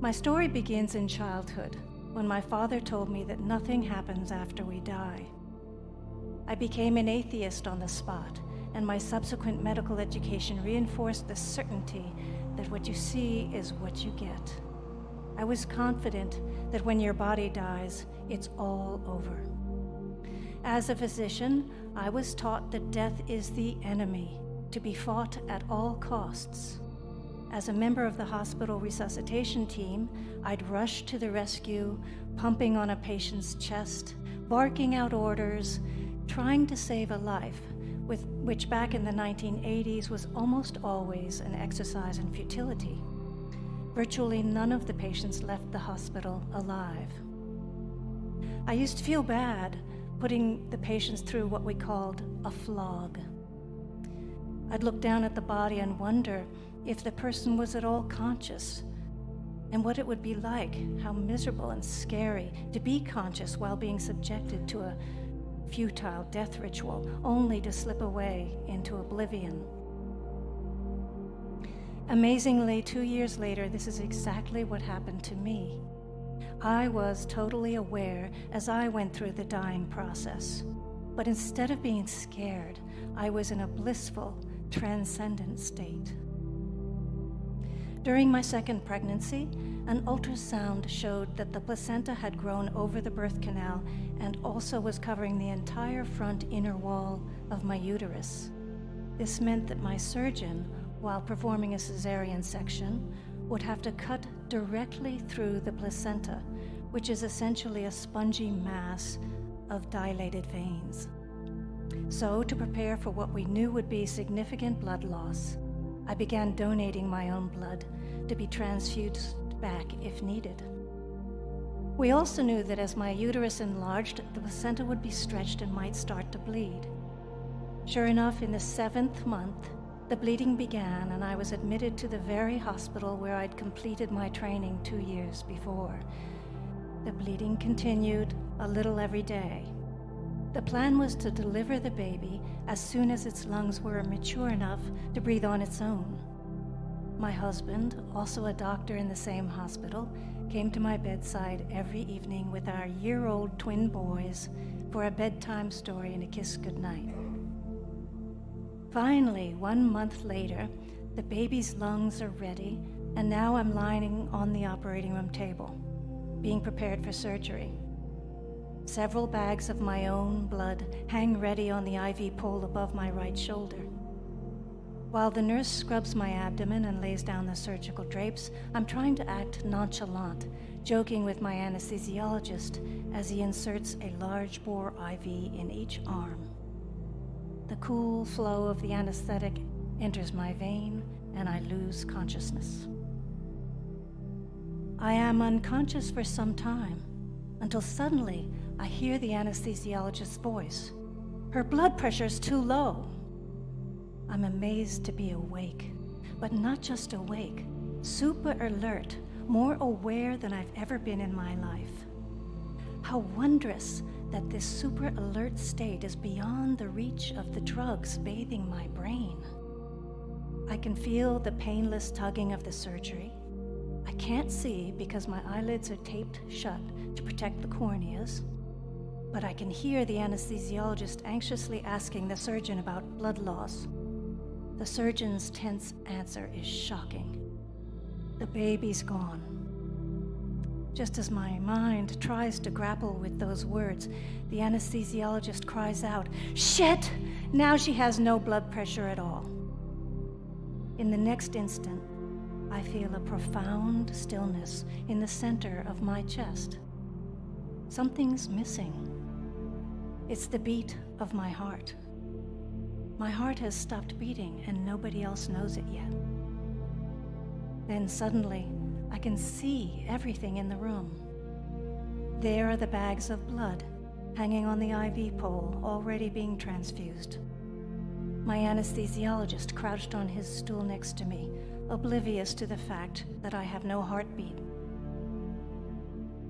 My story begins in childhood, when my father told me that nothing happens after we die. I became an atheist on the spot, and my subsequent medical education reinforced the certainty that what you see is what you get. I was confident that when your body dies, it's all over. As a physician, I was taught that death is the enemy, to be fought at all costs. As a member of the hospital resuscitation team, I'd rush to the rescue, pumping on a patient's chest, barking out orders, trying to save a life, which back in the 1980s was almost always an exercise in futility. Virtually none of the patients left the hospital alive. I used to feel bad putting the patients through what we called a flog. I'd look down at the body and wonder if the person was at all conscious, and what it would be like, how miserable and scary to be conscious while being subjected to a futile death ritual, only to slip away into oblivion. Amazingly, 2 years later, this is exactly what happened to me. I was totally aware as I went through the dying process, but instead of being scared, I was in a blissful, transcendent state. During my second pregnancy, an ultrasound showed that the placenta had grown over the birth canal and also was covering the entire front inner wall of my uterus. This meant that my surgeon, while performing a cesarean section, would have to cut directly through the placenta, which is essentially a spongy mass of dilated veins. So, to prepare for what we knew would be significant blood loss, I began donating my own blood to be transfused back if needed. We also knew that as my uterus enlarged, the placenta would be stretched and might start to bleed. Sure enough, in the 7th month, the bleeding began, and I was admitted to the very hospital where I'd completed my training 2 years before. The bleeding continued a little every day. The plan was to deliver the baby as soon as its lungs were mature enough to breathe on its own. My husband, also a doctor in the same hospital, came to my bedside every evening with our year-old twin boys for a bedtime story and a kiss goodnight. Finally, 1 month later, the baby's lungs are ready, and now I'm lying on the operating room table, being prepared for surgery. Several bags of my own blood hang ready on the IV pole above my right shoulder. While the nurse scrubs my abdomen and lays down the surgical drapes, I'm trying to act nonchalant, joking with my anesthesiologist as he inserts a large bore IV in each arm. The cool flow of the anesthetic enters my vein, and I lose consciousness. I am unconscious for some time, until suddenly I hear the anesthesiologist's voice. Her blood pressure's too low. I'm amazed to be awake, but not just awake, super alert, more aware than I've ever been in my life. How wondrous that this super alert state is beyond the reach of the drugs bathing my brain. I can feel the painless tugging of the surgery. I can't see because my eyelids are taped shut to protect the corneas, but I can hear the anesthesiologist anxiously asking the surgeon about blood loss. The surgeon's tense answer is shocking. The baby's gone. Just as my mind tries to grapple with those words, the anesthesiologist cries out, "Shit! Now she has no blood pressure at all." In the next instant, I feel a profound stillness in the center of my chest. Something's missing. It's the beat of my heart. My heart has stopped beating and nobody else knows it yet. Then suddenly, I can see everything in the room. There are the bags of blood hanging on the IV pole, already being transfused. My anesthesiologist crouched on his stool next to me, oblivious to the fact that I have no heartbeat.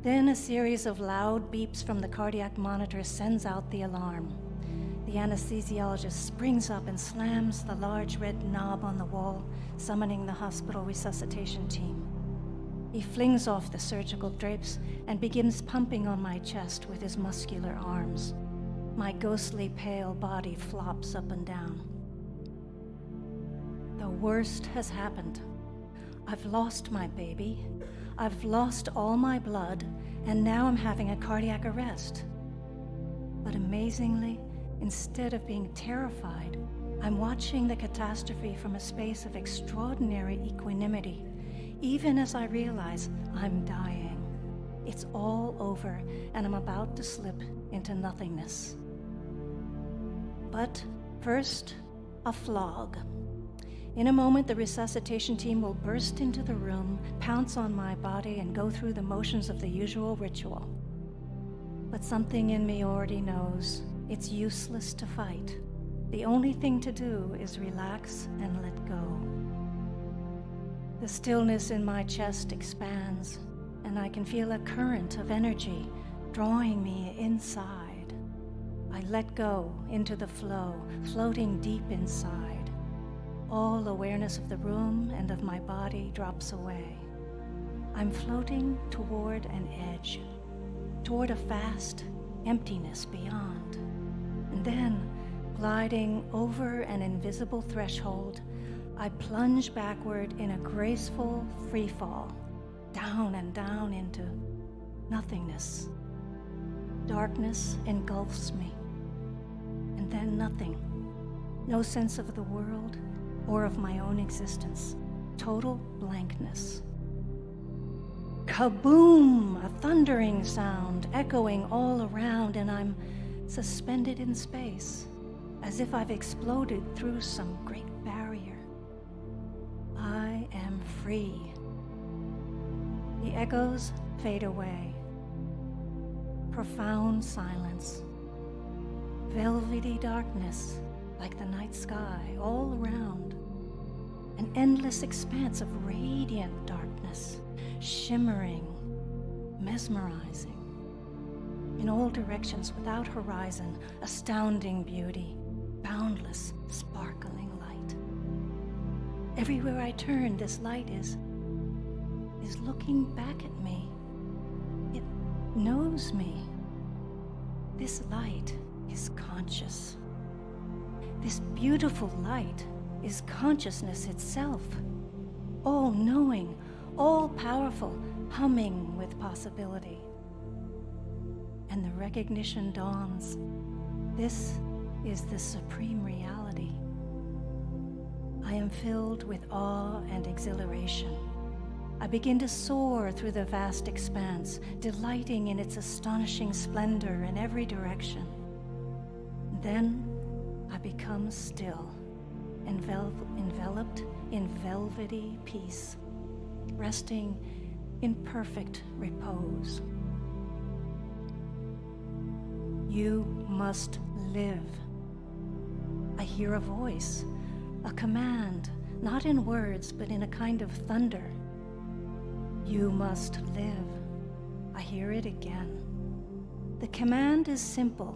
Then a series of loud beeps from the cardiac monitor sends out the alarm. The anesthesiologist springs up and slams the large red knob on the wall, summoning the hospital resuscitation team. He flings off the surgical drapes and begins pumping on my chest with his muscular arms. My ghostly pale body flops up and down. The worst has happened. I've lost my baby. I've lost all my blood, and now I'm having a cardiac arrest. But amazingly, instead of being terrified, I'm watching the catastrophe from a space of extraordinary equanimity, even as I realize I'm dying. It's all over, and I'm about to slip into nothingness. But first, a flog. In a moment, the resuscitation team will burst into the room, pounce on my body, and go through the motions of the usual ritual. But something in me already knows it's useless to fight. The only thing to do is relax and let go. The stillness in my chest expands, and I can feel a current of energy drawing me inside. I let go into the flow, floating deep inside. All awareness of the room and of my body drops away. I'm floating toward an edge, toward a vast emptiness beyond. And then, gliding over an invisible threshold, I plunge backward in a graceful free fall, down and down into nothingness. Darkness engulfs me, and then nothing. No sense of the world or of my own existence. Total blankness. Kaboom! A thundering sound echoing all around, and I'm suspended in space, as if I've exploded through some great barrier. I am free. The echoes fade away. Profound silence. Velvety darkness, like the night sky, all around. An endless expanse of radiant darkness, shimmering, mesmerizing. In all directions, without horizon, astounding beauty, boundless, sparkling light. Everywhere I turn, this light is looking back at me. It knows me. This light is conscious. This beautiful light is consciousness itself, all-knowing, all-powerful, humming with possibility. And the recognition dawns. This is the supreme reality. I am filled with awe and exhilaration. I begin to soar through the vast expanse, delighting in its astonishing splendor in every direction. Then I become still, enveloped in velvety peace, resting in perfect repose. You must live. I hear a voice, a command, not in words, but in a kind of thunder. You must live. I hear it again. The command is simple,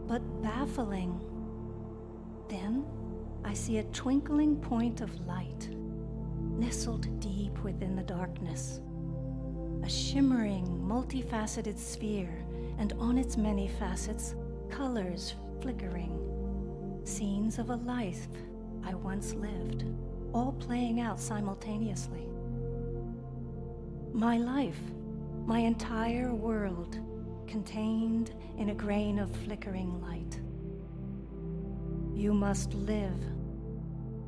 but baffling. Then I see a twinkling point of light, nestled deep within the darkness. A shimmering, multifaceted sphere, and on its many facets, colors flickering. Scenes of a life I once lived, all playing out simultaneously. My life, my entire world, contained in a grain of flickering light. You must live.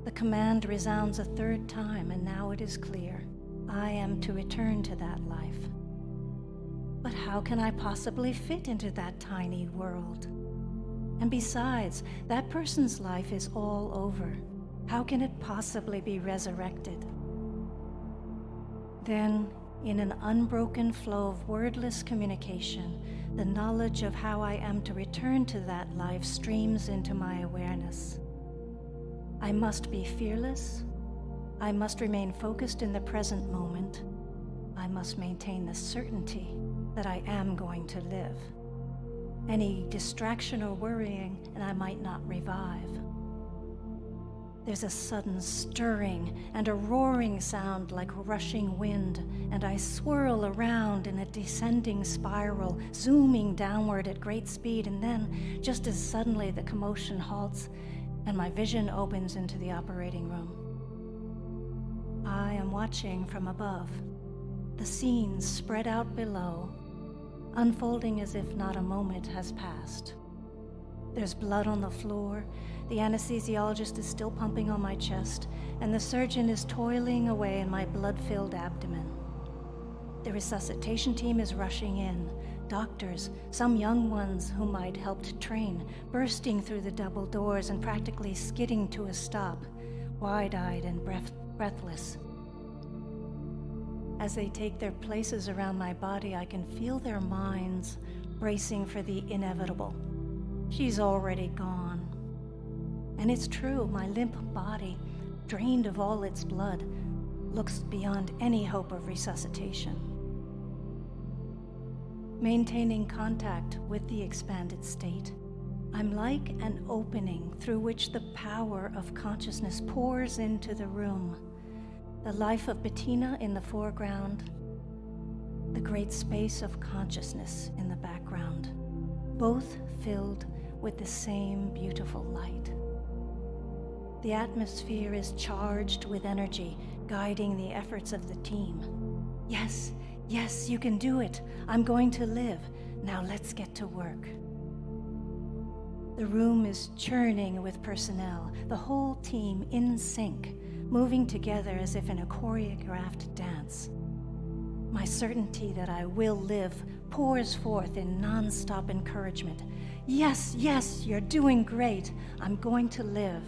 The command resounds a third time, and now it is clear. I am to return to that life. But how can I possibly fit into that tiny world? And besides, that person's life is all over. How can it possibly be resurrected? Then, in an unbroken flow of wordless communication, the knowledge of how I am to return to that life streams into my awareness. I must be fearless. I must remain focused in the present moment. I must maintain the certainty that I am going to live. Any distraction or worrying, and I might not revive. There's a sudden stirring and a roaring sound like rushing wind, and I swirl around in a descending spiral, zooming downward at great speed, and then, just as suddenly, the commotion halts and my vision opens into the operating room. I am watching from above, the scene spread out below, unfolding as if not a moment has passed. There's blood on the floor, the anesthesiologist is still pumping on my chest, and the surgeon is toiling away in my blood-filled abdomen. The resuscitation team is rushing in, doctors, some young ones whom I'd helped train, bursting through the double doors and practically skidding to a stop, wide-eyed and breathless. As they take their places around my body, I can feel their minds bracing for the inevitable. She's already gone. And it's true, my limp body, drained of all its blood, looks beyond any hope of resuscitation. Maintaining contact with the expanded state, I'm like an opening through which the power of consciousness pours into the room. The life of Bettina in the foreground, the great space of consciousness in the background, both filled with the same beautiful light. The atmosphere is charged with energy, guiding the efforts of the team. Yes, yes, you can do it. I'm going to live. Now let's get to work. The room is churning with personnel, the whole team in sync, moving together as if in a choreographed dance. My certainty that I will live pours forth in non-stop encouragement. Yes, yes, you're doing great. I'm going to live.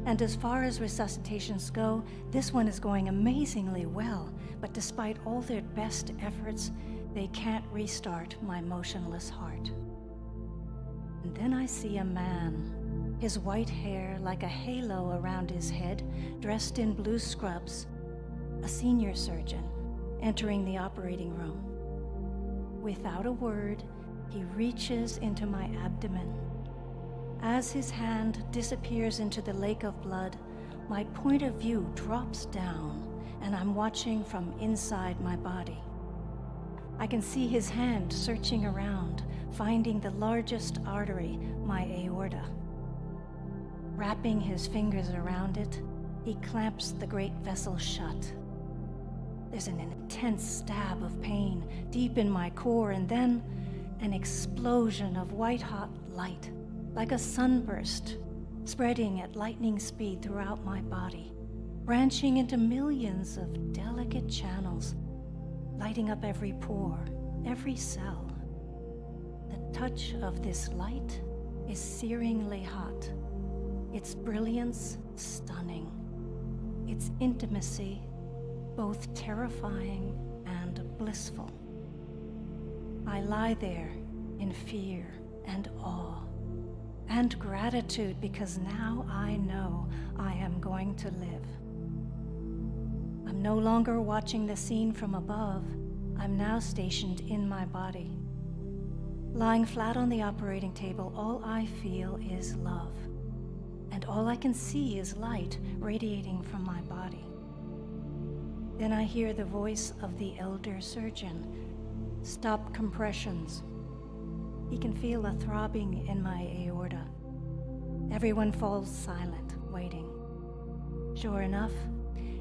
And as far as resuscitations go, this one is going amazingly well, but despite all their best efforts, they can't restart my motionless heart. And then I see a man, his white hair like a halo around his head, dressed in blue scrubs, a senior surgeon, entering the operating room. Without a word, he reaches into my abdomen. As his hand disappears into the lake of blood, my point of view drops down, and I'm watching from inside my body. I can see his hand searching around, finding the largest artery, my aorta. Wrapping his fingers around it, he clamps the great vessel shut. There's an intense stab of pain deep in my core, and then an explosion of white-hot light, like a sunburst, spreading at lightning speed throughout my body, branching into millions of delicate channels, lighting up every pore, every cell. The touch of this light is searingly hot, its brilliance stunning, its intimacy both terrifying and blissful. I lie there in fear and awe and gratitude, because now I know I am going to live. I'm no longer watching the scene from above. I'm now stationed in my body. Lying flat on the operating table, all I feel is love, and all I can see is light radiating from my body. Then I hear the voice of the elder surgeon. Stop compressions. He can feel a throbbing in my aorta. Everyone falls silent, waiting. Sure enough,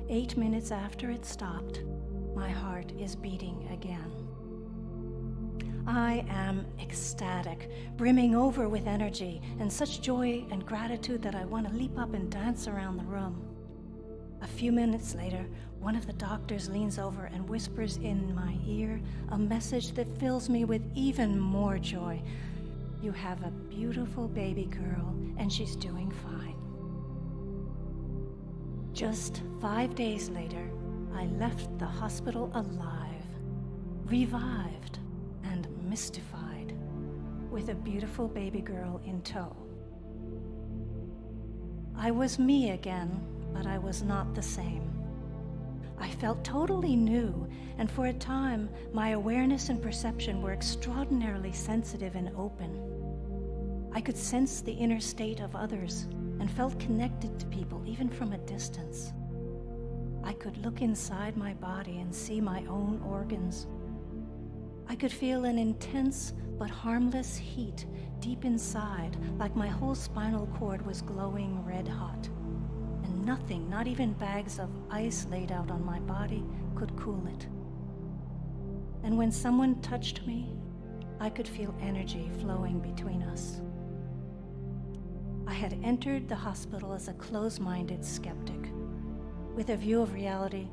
8 minutes after it stopped, my heart is beating again. I am ecstatic, brimming over with energy and such joy and gratitude that I want to leap up and dance around the room. A few minutes later, one of the doctors leans over and whispers in my ear a message that fills me with even more joy. You have a beautiful baby girl, and she's doing fine. Just 5 days later, I left the hospital alive, revived, and mystified, with a beautiful baby girl in tow. I was me again, but I was not the same. I felt totally new, and for a time, my awareness and perception were extraordinarily sensitive and open. I could sense the inner state of others and felt connected to people, even from a distance. I could look inside my body and see my own organs. I could feel an intense but harmless heat deep inside, like my whole spinal cord was glowing red hot. And nothing, not even bags of ice laid out on my body, could cool it. And when someone touched me, I could feel energy flowing between us. I had entered the hospital as a close-minded skeptic, with a view of reality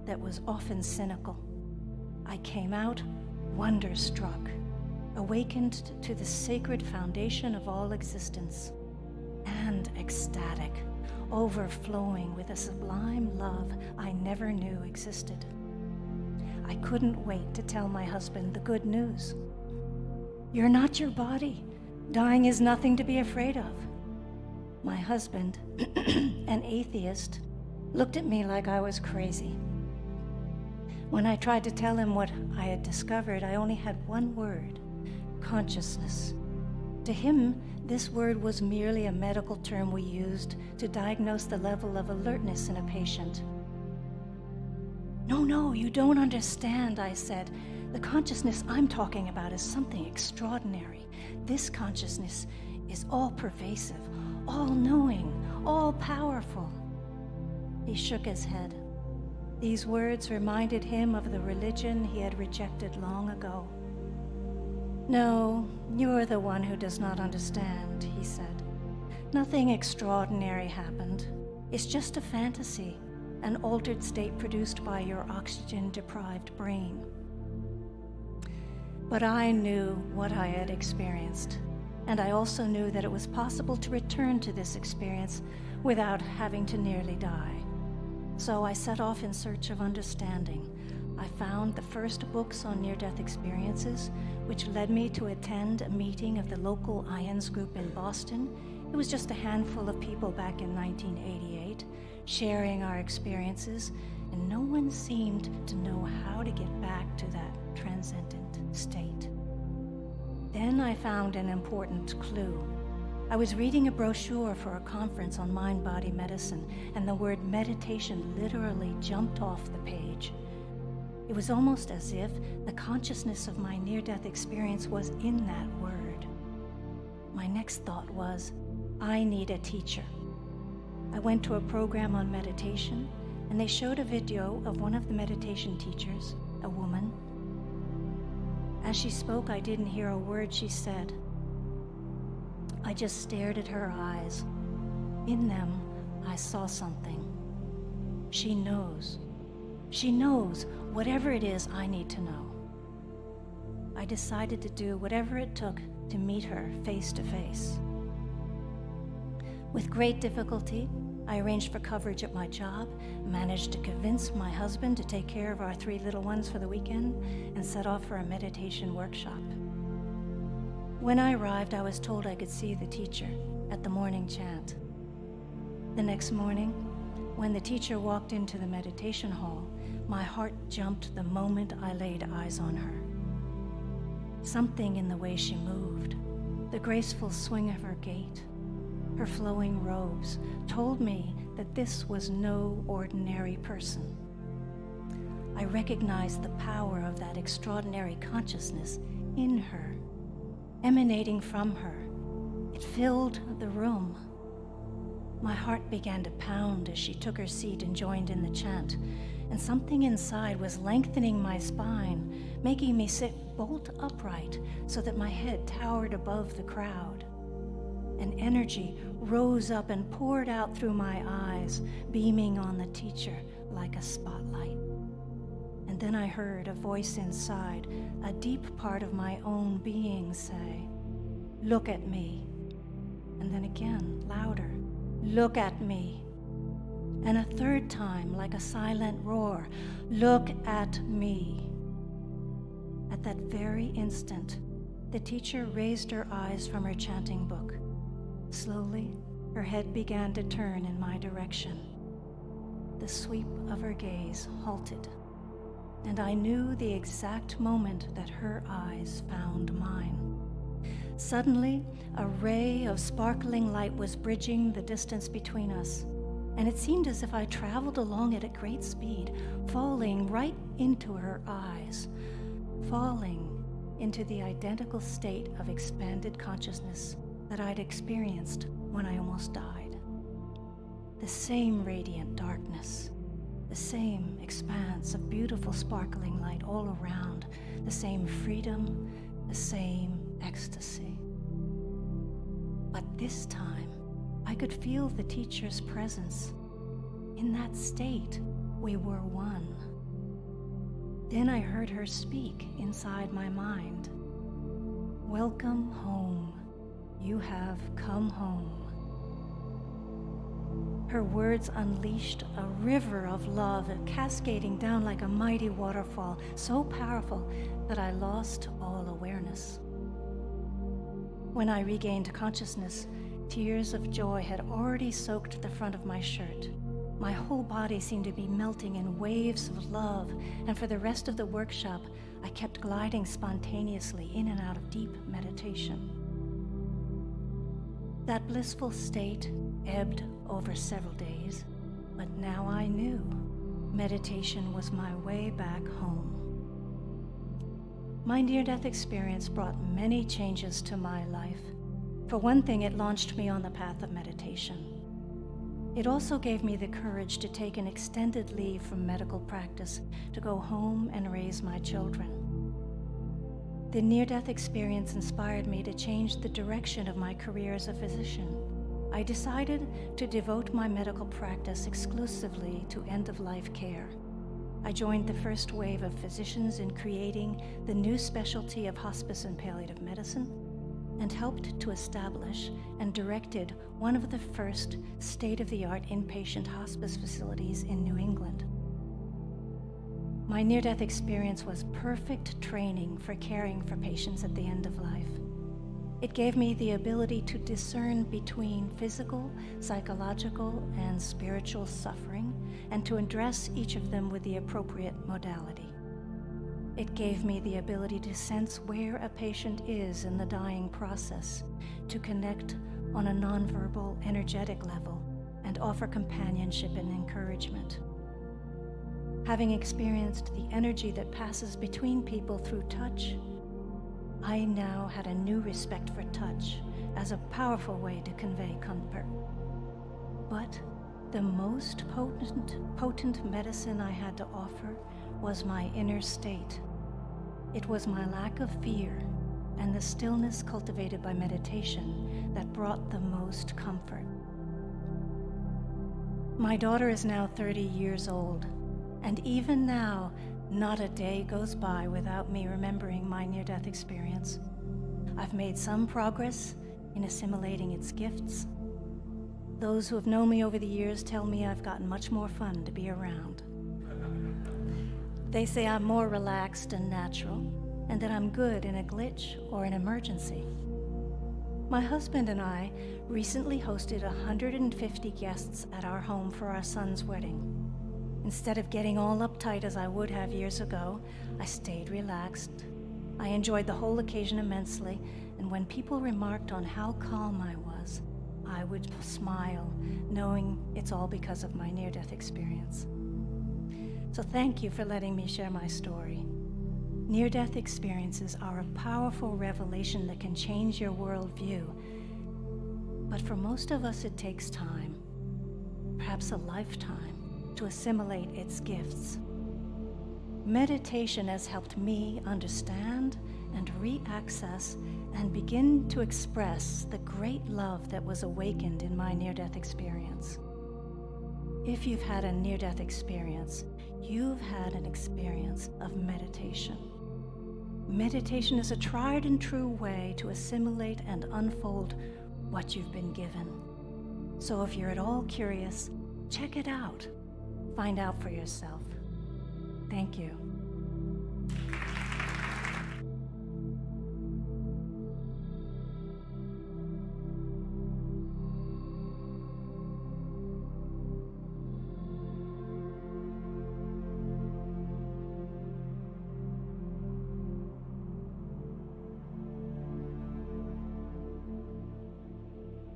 that was often cynical. I came out wonder-struck, awakened to the sacred foundation of all existence, and ecstatic, overflowing with a sublime love I never knew existed. I couldn't wait to tell my husband the good news. You're not your body. Dying is nothing to be afraid of. My husband, an atheist, looked at me like I was crazy. When I tried to tell him what I had discovered, I only had one word: consciousness. To him, this word was merely a medical term we used to diagnose the level of alertness in a patient. No, you don't understand, I said. The consciousness I'm talking about is something extraordinary. This consciousness is all-pervasive, all-knowing, all-powerful. He shook his head. These words reminded him of the religion he had rejected long ago. No, you're the one who does not understand, he said. Nothing extraordinary happened. It's just a fantasy, an altered state produced by your oxygen-deprived brain. But I knew what I had experienced, and I also knew that it was possible to return to this experience without having to nearly die. So I set off in search of understanding. I found the first books on near-death experiences, which led me to attend a meeting of the local IONS group in Boston. It was just a handful of people back in 1988, sharing our experiences, and no one seemed to know how to get back to that transcendent state. Then I found an important clue. I was reading a brochure for a conference on mind-body medicine, and the word meditation literally jumped off the page. It was almost as if the consciousness of my near-death experience was in that word. My next thought was, I need a teacher. I went to a program on meditation, and they showed a video of one of the meditation teachers, a woman. As she spoke, I didn't hear a word she said. I just stared at her eyes. In them, I saw something. She knows. She knows whatever it is I need to know. I decided to do whatever it took to meet her face to face. With great difficulty, I arranged for coverage at my job, managed to convince my husband to take care of our 3 little ones for the weekend, and set off for a meditation workshop. When I arrived, I was told I could see the teacher at the morning chant. The next morning, when the teacher walked into the meditation hall, my heart jumped the moment I laid eyes on her. Something in the way she moved, the graceful swing of her gait, her flowing robes, told me that this was no ordinary person. I recognized the power of that extraordinary consciousness in her, emanating from her. It filled the room. My heart began to pound as she took her seat and joined in the chant, and something inside was lengthening my spine, making me sit bolt upright so that my head towered above the crowd. An energy rose up and poured out through my eyes, beaming on the teacher like a spotlight. And then I heard a voice inside, a deep part of my own being say, "Look at me." And then again, louder, "Look at me." And a third time, like a silent roar, "Look at me." At that very instant, the teacher raised her eyes from her chanting book. Slowly, her head began to turn in my direction. The sweep of her gaze halted, and I knew the exact moment that her eyes found mine. Suddenly, a ray of sparkling light was bridging the distance between us, and it seemed as if I traveled along it at great speed, falling right into her eyes, falling into the identical state of expanded consciousness that I'd experienced when I almost died. The same radiant darkness, the same expanse of beautiful sparkling light all around, the same freedom, the same ecstasy. But this time, I could feel the teacher's presence. In that state, we were one. Then I heard her speak inside my mind. "Welcome home. You have come home." Her words unleashed a river of love cascading down like a mighty waterfall, so powerful that I lost all awareness. When I regained consciousness, tears of joy had already soaked the front of my shirt. My whole body seemed to be melting in waves of love, and for the rest of the workshop, I kept gliding spontaneously in and out of deep meditation. That blissful state ebbed over several days, but now I knew meditation was my way back home. My near-death experience brought many changes to my life. For one thing, it launched me on the path of meditation. It also gave me the courage to take an extended leave from medical practice to go home and raise my children. The near-death experience inspired me to change the direction of my career as a physician. I decided to devote my medical practice exclusively to end-of-life care. I joined the first wave of physicians in creating the new specialty of hospice and palliative medicine, and helped to establish and directed one of the first state-of-the-art inpatient hospice facilities in New England. My near-death experience was perfect training for caring for patients at the end of life. It gave me the ability to discern between physical, psychological, and spiritual suffering, and to address each of them with the appropriate modality. It gave me the ability to sense where a patient is in the dying process, to connect on a nonverbal, energetic level, and offer companionship and encouragement. Having experienced the energy that passes between people through touch, I now had a new respect for touch as a powerful way to convey comfort. But the most potent medicine I had to offer was my inner state. It was my lack of fear and the stillness cultivated by meditation that brought the most comfort. My daughter is now 30 years old, and even now, not a day goes by without me remembering my near-death experience. I've made some progress in assimilating its gifts. Those who have known me over the years tell me I've gotten much more fun to be around. They say I'm more relaxed and natural, and that I'm good in a glitch or an emergency. My husband and I recently hosted 150 guests at our home for our son's wedding. Instead of getting all uptight as I would have years ago, I stayed relaxed. I enjoyed the whole occasion immensely, and when people remarked on how calm I was, I would smile, knowing it's all because of my near-death experience. So thank you for letting me share my story. Near-death experiences are a powerful revelation that can change your worldview. But for most of us, it takes time, perhaps a lifetime, to assimilate its gifts. Meditation has helped me understand and re-access and begin to express the great love that was awakened in my near-death experience. If you've had a near-death experience, you've had an experience of meditation. Meditation is a tried and true way to assimilate and unfold what you've been given. So if you're at all curious, check it out. Find out for yourself. Thank you.